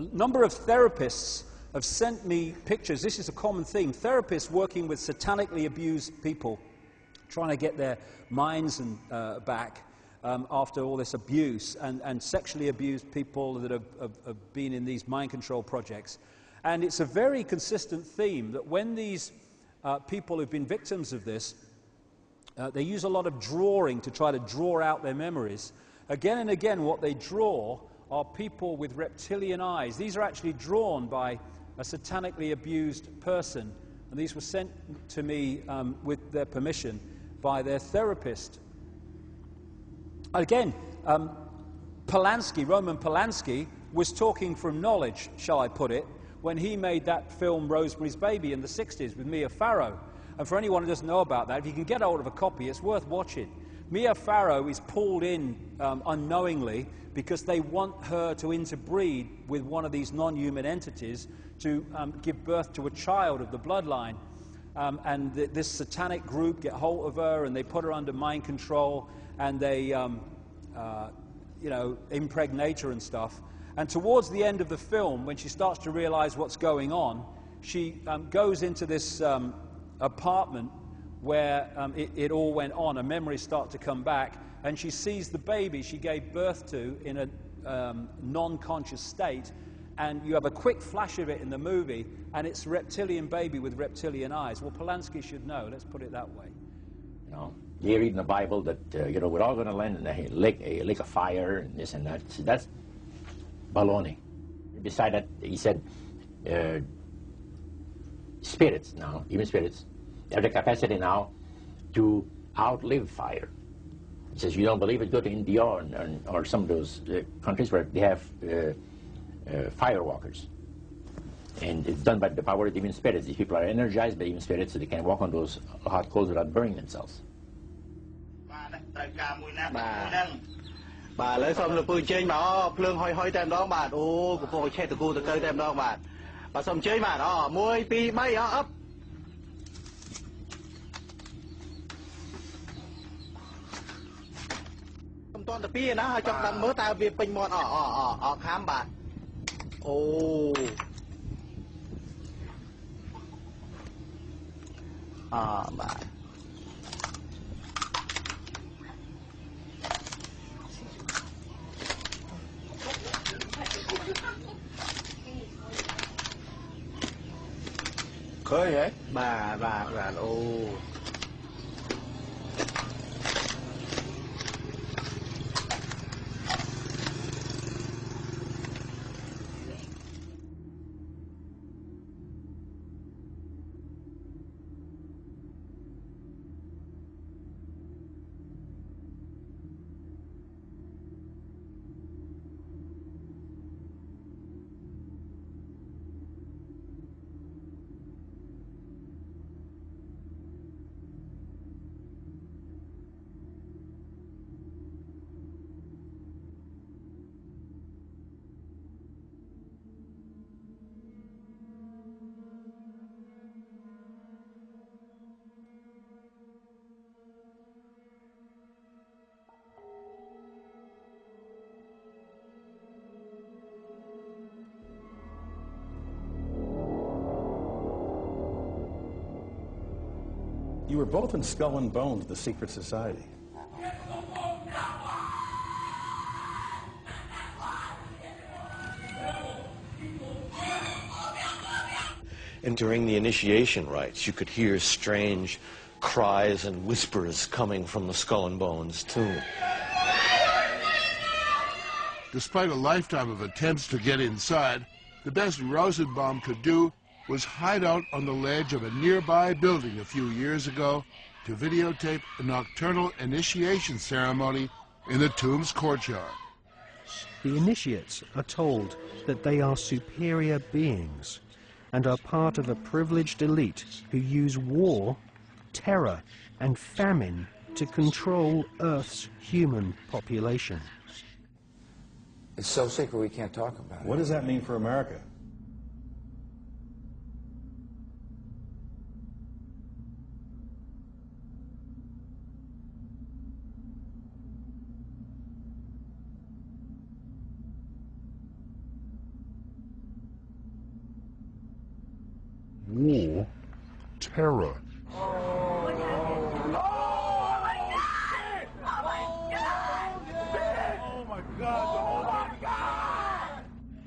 A number of therapists have sent me pictures. This is a common theme. Therapists working with satanically abused people, trying to get their minds back after all this abuse, and sexually abused people that have been in these mind control projects. And it's a very consistent theme that when these people who've been victims of this, they use a lot of drawing to try to draw out their memories. Again and again, what they draw are people with reptilian eyes. These are actually drawn by a satanically abused person, and these were sent to me with their permission by their therapist. Again, Roman Polanski, was talking from knowledge, shall I put it, when he made that film Rosemary's Baby in the 60s with Mia Farrow. And for anyone who doesn't know about that, if you can get hold of a copy, it's worth watching. Mia Farrow is pulled in unknowingly because they want her to interbreed with one of these non-human entities to give birth to a child of the bloodline. And this satanic group get hold of her and they put her under mind control and they, impregnate her and stuff. And towards the end of the film, when she starts to realize what's going on, she goes into this apartment where it all went on, and memories start to come back, and she sees the baby she gave birth to in a non-conscious state, and you have a quick flash of it in the movie, and it's a reptilian baby with reptilian eyes. Well, Polanski should know, let's put it that way. You know, they read in the Bible that, we're all going to land in a lake of fire, and this and that. So that's baloney. Beside that, he said, spirits now, even spirits, have the capacity now to outlive fire. He says, you don't believe it, go to India or some of those countries where they have firewalkers. And it's done by the power of demon spirits. These people are energized by demon spirits, so they can walk on those hot coals without burning themselves. Khơi hả? Bà, ô. You were both in Skull and Bones, the secret society. And during the initiation rites, you could hear strange cries and whispers coming from the Skull and Bones tomb. Despite a lifetime of attempts to get inside, the best Rosenbaum could do was hide out on the ledge of a nearby building a few years ago to videotape a nocturnal initiation ceremony in the tomb's courtyard. The initiates are told that they are superior beings and are part of a privileged elite who use war, terror, and famine to control Earth's human population. It's so secret we can't talk about it. What does that mean for America? terror.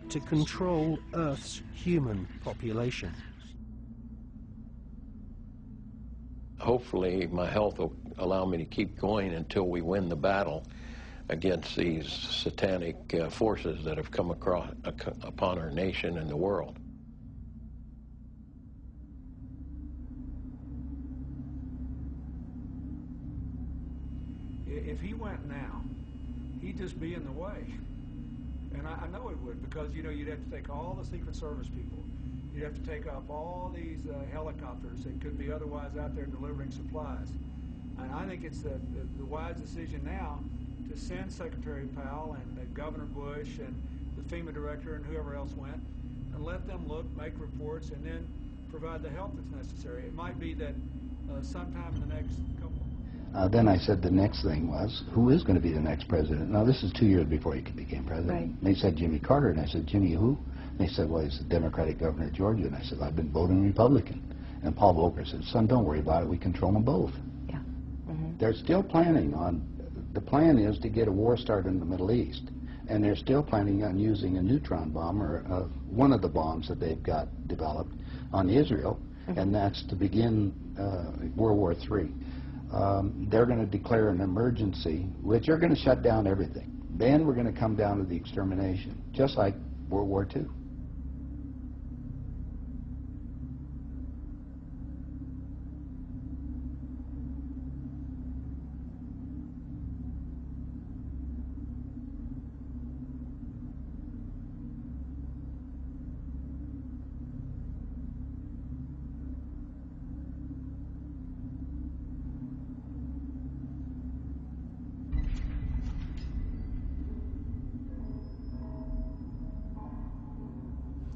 To control Earth's human population. Hopefully my health will allow me to keep going until we win the battle against these satanic forces that have come upon our nation and the world. If he went now, he'd just be in the way. And I know it would, because, you know, you'd have to take all the Secret Service people. You'd have to take up all these helicopters that could be otherwise out there delivering supplies. And I think it's the wise decision now to send Secretary Powell and Governor Bush and the FEMA director and whoever else went, and let them look, make reports, and then provide the help that's necessary. It might be that sometime in the next couple. Then I said the next thing was, who is going to be the next president? Now, this is 2 years before he became president. Right. They said Jimmy Carter, and I said, Jimmy who? And they said, well, he's the Democratic governor of Georgia. And I said, I've been voting Republican. And Paul Volcker said, son, don't worry about it. We control them both. Yeah. Mm-hmm. They're still planning on, the plan is to get a war started in the Middle East. And they're still planning on using a neutron bomb, or one of the bombs that they've got developed, on Israel. Mm-hmm. And that's to begin World War III. They're going to declare an emergency, which are going to shut down everything. Then we're going to come down to the extermination, just like World War II.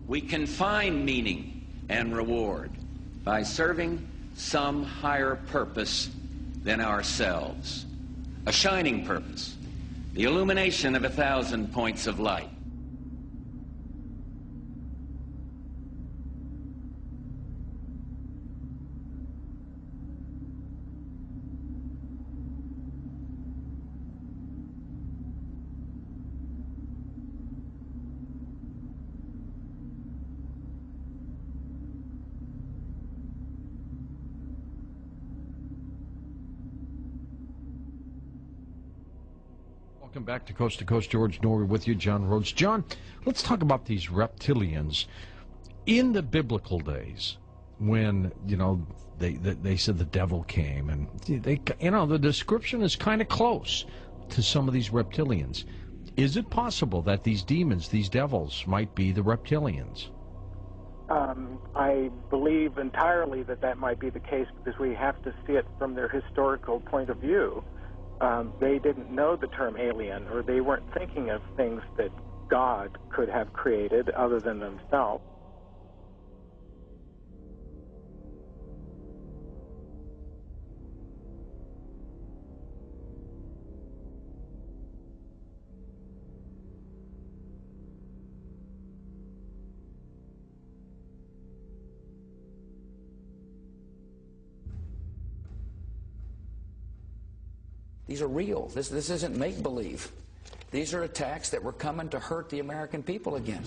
We can find meaning and reward by serving some higher purpose than ourselves. A shining purpose, the illumination of 1,000 points of light. Welcome back to Coast. George Norrie with you, John Rhodes. John, let's talk about these reptilians. In the biblical days, when, you know, they said the devil came, and they, you know, the description is kind of close to some of these reptilians. Is it possible that these demons, these devils, might be the reptilians? I believe entirely that that might be the case, because we have to see it from their historical point of view. They didn't know the term alien, or they weren't thinking of things that God could have created other than themselves. These are real. This isn't make-believe. These are attacks that were coming to hurt the American people again.